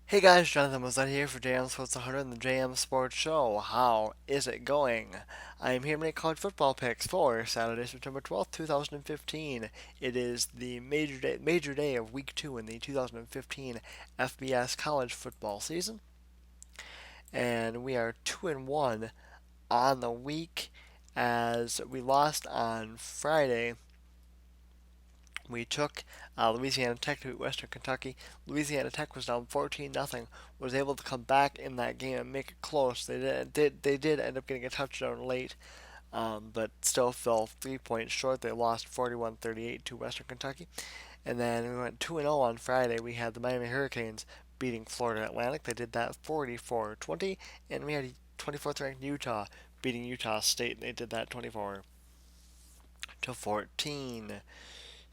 Hey guys, Jonathan Moslett here for JM Sports 100 and the JM Sports Show. How is it going? I am here to make college football picks for Saturday, September 12th, 2015. It is the major day of week 2 in the 2015 FBS college football season, and we are 2 and 1 on the week as we lost on Friday. We took Louisiana Tech to beat Western Kentucky. Louisiana Tech was down 14-0, was able to come back in that game and make it close. They did end up getting a touchdown late, but still fell 3 points short. They lost 41-38 to Western Kentucky. And then we went 2-0 on Friday. We had the Miami Hurricanes beating Florida Atlantic. They did that 44-20, and we had 24th ranked Utah beating Utah State. They did that 24-14.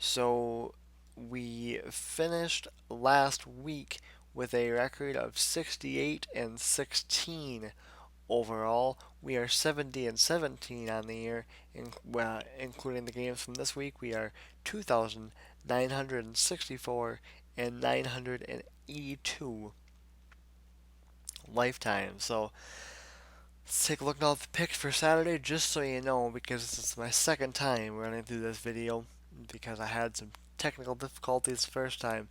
So we finished last week with a record of 68 and 16 overall. We are 70 and 17 on the year, including the games from this week. We are 2,964 and 982 lifetime. So let's take a look now at the picks for Saturday, just so you know, because this is my second time running through this video because I had some technical difficulties the first time.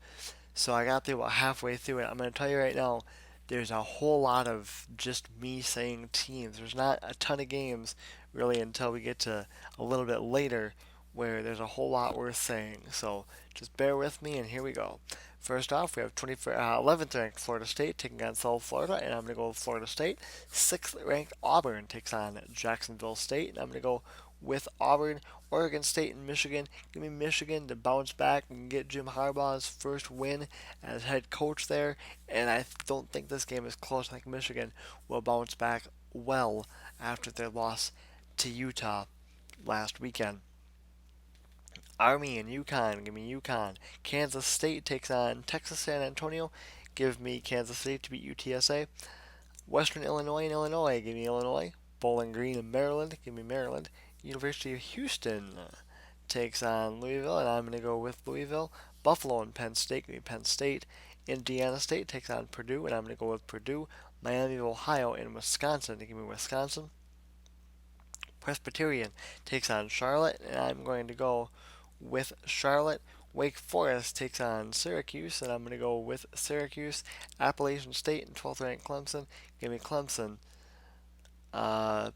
So I got through about halfway through it. I'm going to tell you right now, there's a whole lot of just me saying teams. There's not a ton of games really until we get to a little bit later where there's a whole lot worth saying. So just bear with me and here we go. First off, we have 11th ranked Florida State taking on South Florida, and I'm going to go with Florida State. 6th ranked Auburn takes on Jacksonville State, and I'm going to go with Auburn. Oregon State and Michigan. Give me Michigan to bounce back and get Jim Harbaugh's first win as head coach there. And I don't think this game is close. I think Michigan will bounce back well after their loss to Utah last weekend. Army and UConn. Give me UConn. Kansas State takes on Texas San Antonio. Give me Kansas State to beat UTSA. Western Illinois and Illinois. Give me Illinois. Bowling Green and Maryland. Give me Maryland. University of Houston takes on Louisville, and I'm going to go with Louisville. Buffalo and Penn State. Give me Penn State. Indiana State takes on Purdue, and I'm going to go with Purdue. Miami of Ohio and Wisconsin. Give me Wisconsin. Presbyterian takes on Charlotte, and I'm going to go with Charlotte. Wake Forest takes on Syracuse, and I'm going to go with Syracuse. Appalachian State and 12th ranked Clemson. Give me Clemson. Uh,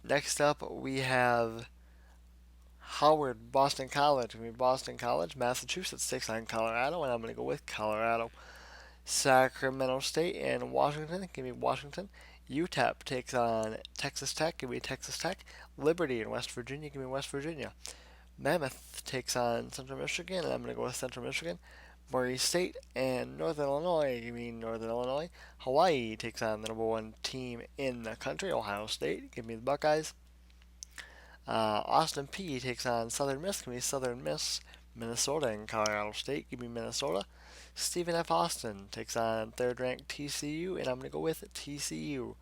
Next up, we have Howard, Boston College. Give me Boston College. Massachusetts takes on Colorado, and I'm going to go with Colorado. Sacramento State and Washington. Give me Washington. UTEP takes on Texas Tech. Give me Texas Tech. Liberty in West Virginia. Give me West Virginia. Mammoth takes on Central Michigan, and I'm going to go with Central Michigan. Murray State and Northern Illinois. Give me Northern Illinois. Hawaii takes on the number one team in the country, Ohio State. Give me the Buckeyes. Austin Peay takes on Southern Miss. Give me Southern Miss. Minnesota and Colorado State. Give me Minnesota. Stephen F. Austin takes on third-ranked TCU, and I'm going to go with TCU.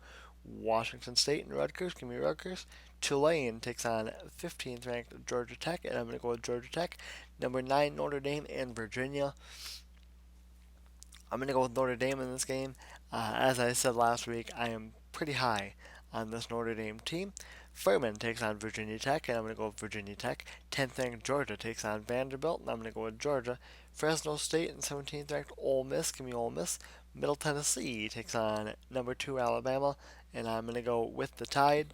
Washington State and Rutgers. Give me Rutgers. Tulane takes on 15th ranked Georgia Tech, and I'm going to go with Georgia Tech. Number 9 Notre Dame and Virginia. I'm going to go with Notre Dame in this game. As I said last week, I am pretty high on this Notre Dame team. Furman takes on Virginia Tech, and I'm going to go with Virginia Tech. 10th ranked Georgia takes on Vanderbilt, and I'm going to go with Georgia. Fresno State and 17th ranked Ole Miss, give me Ole Miss. Middle Tennessee takes on number 2 Alabama, and I'm going to go with the Tide.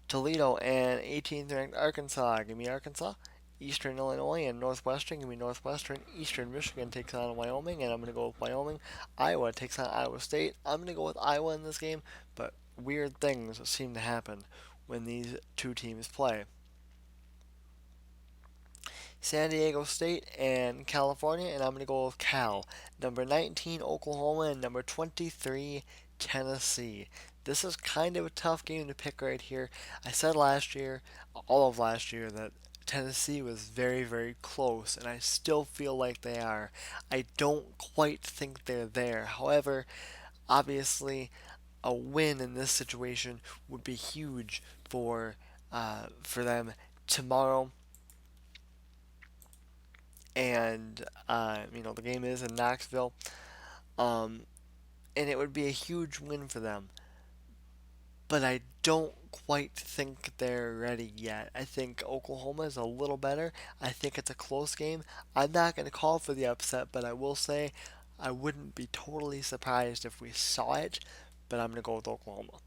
Toledo and 18th ranked Arkansas, give me Arkansas. Eastern Illinois and Northwestern, give me Northwestern. Eastern Michigan takes on Wyoming, and I'm going to go with Wyoming. Iowa takes on Iowa State. I'm going to go with Iowa in this game, but weird things seem to happen when these two teams play. San Diego State and California, and I'm going to go with Cal. Number 19, Oklahoma, and number 23, Tennessee. This is kind of a tough game to pick right here. I said last year, all of last year, that Tennessee was very, very close, and I still feel like they are. I don't quite think they're there. However, obviously, a win in this situation would be huge for them tomorrow and the game is in Knoxville, um, and it would be a huge win for them. But I don't quite think they're ready yet. I think Oklahoma is a little better. I think it's a close game. I'm not going to call for the upset, but I will say I wouldn't be totally surprised if we saw it. But I'm going to go with Oklahoma.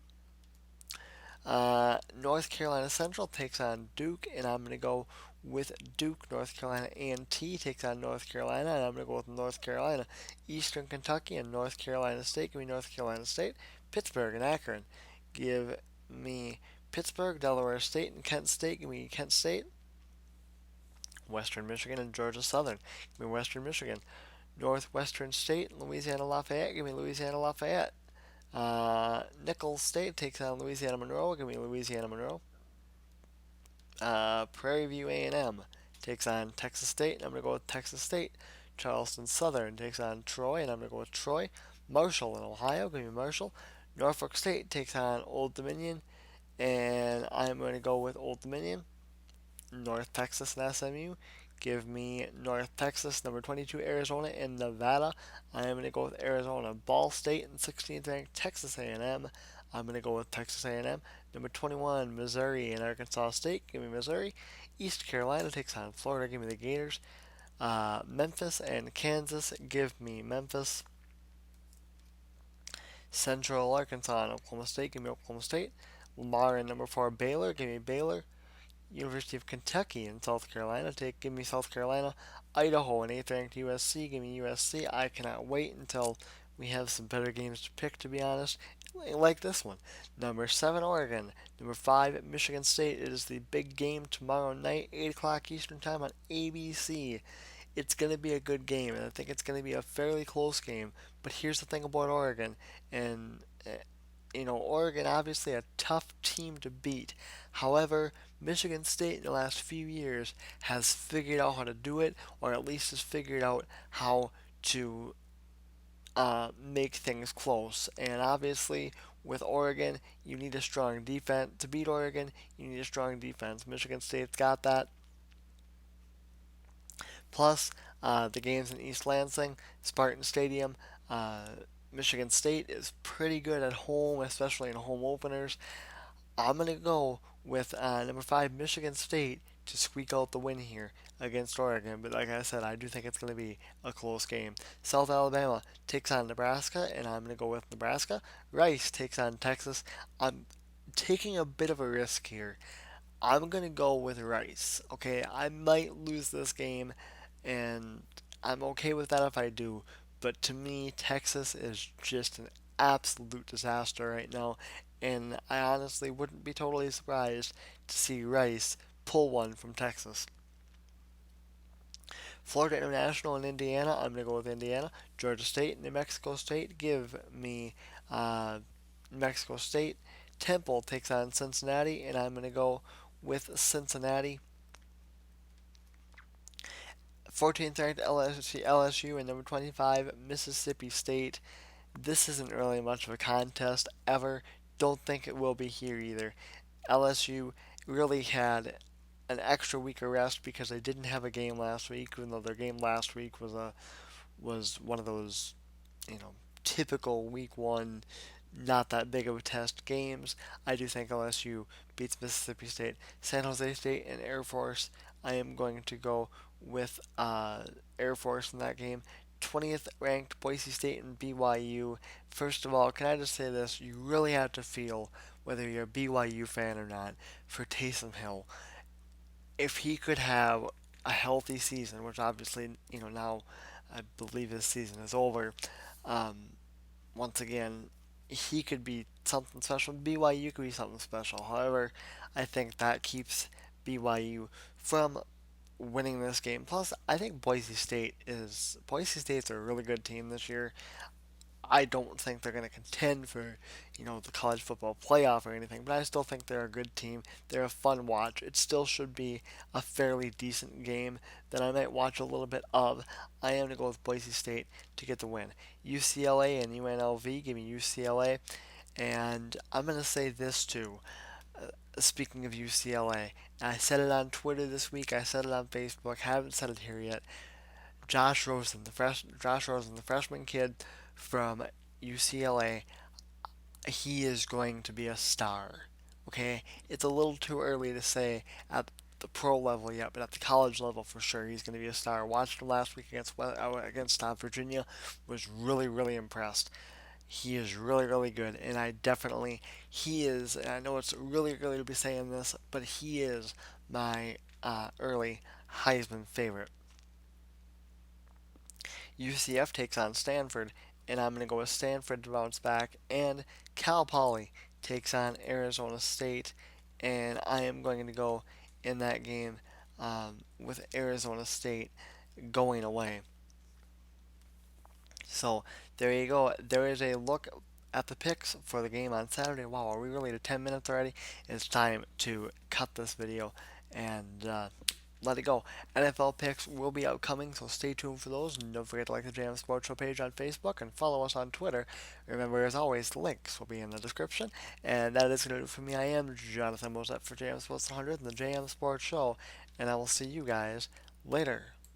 North Carolina Central takes on Duke, and I'm going to go with Duke. North Carolina A&T takes on North Carolina, and I'm going to go with North Carolina. Eastern Kentucky and North Carolina State. Give me North Carolina State. Pittsburgh and Akron. Give me Pittsburgh, Delaware State, and Kent State. Give me Kent State. Western Michigan and Georgia Southern. Give me Western Michigan. Northwestern State, Louisiana Lafayette. Give me Louisiana Lafayette. Nicholls State takes on Louisiana Monroe. Give me Louisiana Monroe. Prairie View A&M takes on Texas State, and I'm going to go with Texas State. Charleston Southern takes on Troy, and I'm going to go with Troy. Marshall in Ohio, give me Marshall. Norfolk State takes on Old Dominion, and I'm going to go with Old Dominion. North Texas and SMU. Give me North Texas, number 22, Arizona, and Nevada. I am going to go with Arizona. Ball State and 16th ranked Texas A&M. I'm going to go with Texas A&M. Number 21, Missouri and Arkansas State. Give me Missouri. East Carolina takes on Florida. Give me the Gators. Memphis and Kansas. Give me Memphis. Central Arkansas and Oklahoma State. Give me Oklahoma State. Lamar and number 4, Baylor. Give me Baylor. University of Kentucky in South Carolina. Give me South Carolina. Idaho and 8th ranked USC. Give me USC. I cannot wait until we have some better games to pick, to be honest. Like this one. Number 7, Oregon. Number 5, Michigan State. It is the big game tomorrow night, 8 o'clock Eastern Time on ABC. It's going to be a good game, and I think it's going to be a fairly close game. But here's the thing about Oregon, and Oregon obviously a tough team to beat. However, Michigan State in the last few years has figured out how to do it, or at least has figured out how to make things close. And obviously, with Oregon, you need a strong defense. To beat Oregon, you need a strong defense. Michigan State's got that. Plus, the games in East Lansing, Spartan Stadium. Michigan State is pretty good at home, especially in home openers. I'm going to go with number 5, Michigan State, to squeak out the win here against Oregon. But like I said, I do think it's going to be a close game. South Alabama takes on Nebraska, and I'm going to go with Nebraska. Rice takes on Texas. I'm taking a bit of a risk here. I'm going to go with Rice. Okay, I might lose this game, and I'm okay with that if I do. But to me, Texas is just an absolute disaster right now, and I honestly wouldn't be totally surprised to see Rice pull one from Texas. Florida International and Indiana, I'm going to go with Indiana. Georgia State, New Mexico State, give me New Mexico State. Temple takes on Cincinnati, and I'm going to go with Cincinnati. 14th ranked LSU and number 25 Mississippi State. This isn't really much of a contest ever. Don't think it will be here either. LSU really had an extra week of rest because they didn't have a game last week, even though their game last week was one of those, typical week one, not that big of a test games. I do think LSU beats Mississippi State. San Jose State and Air Force, I am going to go with Air Force in that game. 20th ranked Boise State and BYU. First of all, can I just say this? You really have to feel, whether you're a BYU fan or not, for Taysom Hill. If he could have a healthy season, which obviously, now I believe his season is over, um, once again, he could be something special. BYU could be something special. However, I think that keeps BYU from winning this game. Plus, I think Boise State's a really good team this year. I don't think they're going to contend for, the college football playoff or anything, but I still think they're a good team. They're a fun watch. It still should be a fairly decent game that I might watch a little bit of. I am going to go with Boise State to get the win. UCLA and UNLV, give me UCLA. And I'm going to say this too. Speaking of UCLA, I said it on Twitter this week, I said it on Facebook, haven't said it here yet. Josh Rosen, the freshman kid from UCLA, he is going to be a star. Okay, it's a little too early to say at the pro level yet, but at the college level for sure, he's going to be a star. Watched him last week against Virginia, was really impressed. He is really good, and he is. And I know it's really early to be saying this, but he is my early Heisman favorite. UCF takes on Stanford, and I'm going to go with Stanford to bounce back. And Cal Poly takes on Arizona State, and I am going to go in that game with Arizona State going away. So there you go. There is a look at the picks for the game on Saturday. Wow, are we really to 10 minutes already? It's time to cut this video and let it go. NFL picks will be outcoming, so stay tuned for those. And don't forget to like the JM Sports Show page on Facebook and follow us on Twitter. Remember, as always, the links will be in the description. And that is going to do it for me. I am Jonathan Mosette for JM Sports 100 and the JM Sports Show, and I will see you guys later.